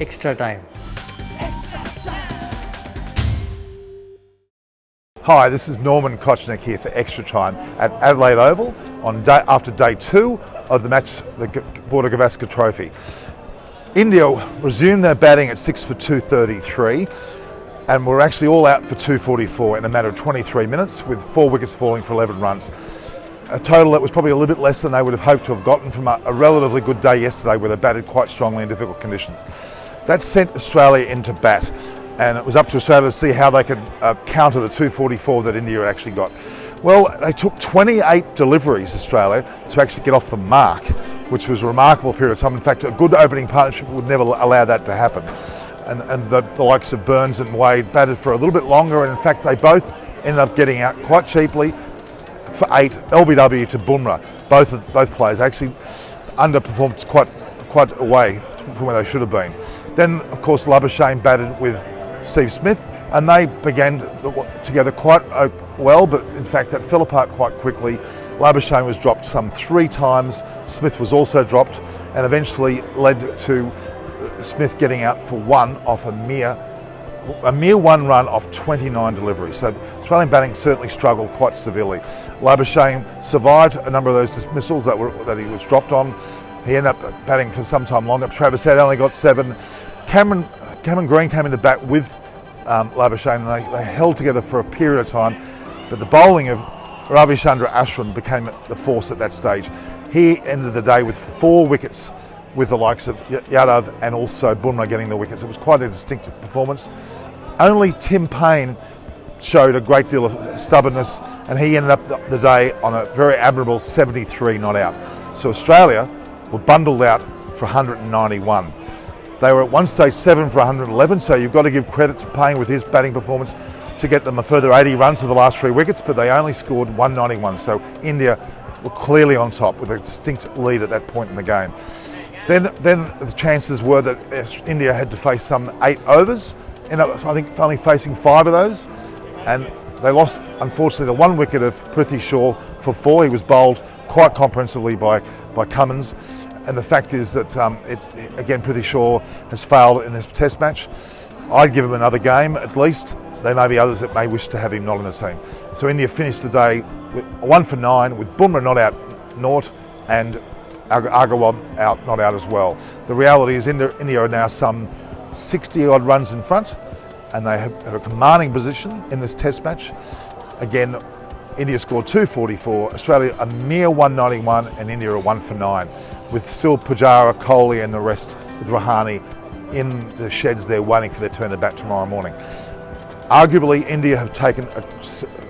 extra time. Hi, this is Norman Kochannek here for Extra Time at Adelaide Oval after day 2 of the match, the Border Gavaskar Trophy. India resumed their batting at 6 for 233 and were actually all out for 244 in a matter of 23 minutes with 4 wickets falling for 11 runs. A total that was probably a little bit less than they would have hoped to have gotten from a relatively good day yesterday where they batted quite strongly in difficult conditions. That sent Australia into bat, and it was up to Australia to see how they could counter the 244 that India actually got. Well, they took 28 deliveries, Australia, to actually get off the mark, which was a remarkable period of time. In fact, a good opening partnership would never allow that to happen. And the likes of Burns and Wade batted for a little bit longer, and in fact they both ended up getting out quite cheaply for 8 LBW to Bumrah. Both players actually underperformed quite away from where they should have been. Then, of course, Labuschagne batted with Steve Smith, and they began together quite well, but in fact that fell apart quite quickly. Labuschagne was dropped some 3 times, Smith was also dropped, and eventually led to Smith getting out for 1 off a mere 1 run off 29 deliveries. So Australian batting certainly struggled quite severely. Labuschagne survived a number of those dismissals that he was dropped on. He ended up batting for some time longer. Travis Head only got 7. Cameron Green came into bat with Labuschagne, and they held together for a period of time, but the bowling of Ravichandra Ashwin became the force at that stage. He ended the day with 4 wickets, with the likes of Yadav and also Bumrah getting the wickets. It was quite a distinctive performance. Only Tim Payne showed a great deal of stubbornness, and he ended up the day on a very admirable 73 not out. So Australia were bundled out for 191. They were at one stage 7 for 111, so you've got to give credit to Payne with his batting performance to get them a further 80 runs for the last 3 wickets, but they only scored 191. So India were clearly on top with a distinct lead at that point in the game. Then the chances were that India had to face some 8 overs, ended up I think only facing 5 of those, and they lost unfortunately the 1 wicket of Prithvi Shaw for 4. He was bowled quite comprehensively by Cummins, and the fact is that again Prithvi Shaw has failed in this test match. I'd give him another game at least. There may be others that may wish to have him not in the team. So India finished the day with 1 for 9 with Bumrah not out, naught, and Agarwal out, not out as well. The reality is India are now some 60 odd runs in front, and they have a commanding position in this test match. Again, India scored 244, Australia a mere 191, and India are 1 for 9, with still Pujara, Kohli and the rest with Rahane in the sheds there waiting for their turn to bat tomorrow morning. Arguably, India have taken a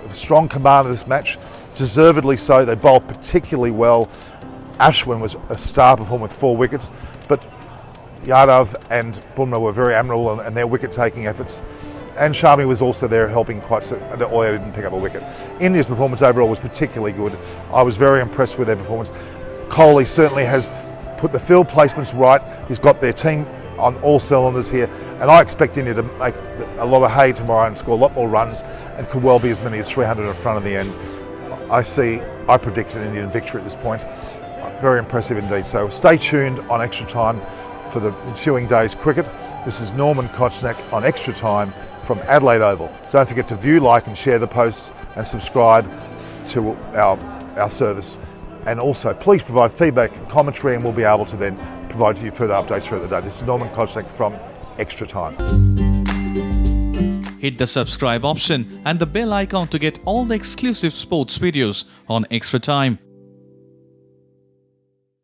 strong command of this match, deservedly so. They bowled particularly well. Ashwin was a star performer with 4 wickets, but Yadav and Bumrah were very admirable in their wicket-taking efforts, and Shami was also there helping quite so, although he didn't pick up a wicket. India's performance overall was particularly good. I was very impressed with their performance. Kohli certainly has put the field placements right. He's got their team on all cylinders here, and I expect India to make a lot of hay tomorrow and score a lot more runs, and could well be as many as 300 in front of the end. I predict an Indian victory at this point. Very impressive indeed. So stay tuned on Extra Time for the ensuing day's cricket. This is Norman Kochannek on Extra Time from Adelaide Oval. Don't forget to view, like and share the posts and subscribe to our service. And also please provide feedback and commentary, and we'll be able to then provide you further updates throughout the day. This is Norman Kochannek from Extra Time. Hit the subscribe option and the bell icon to get all the exclusive sports videos on Extra Time.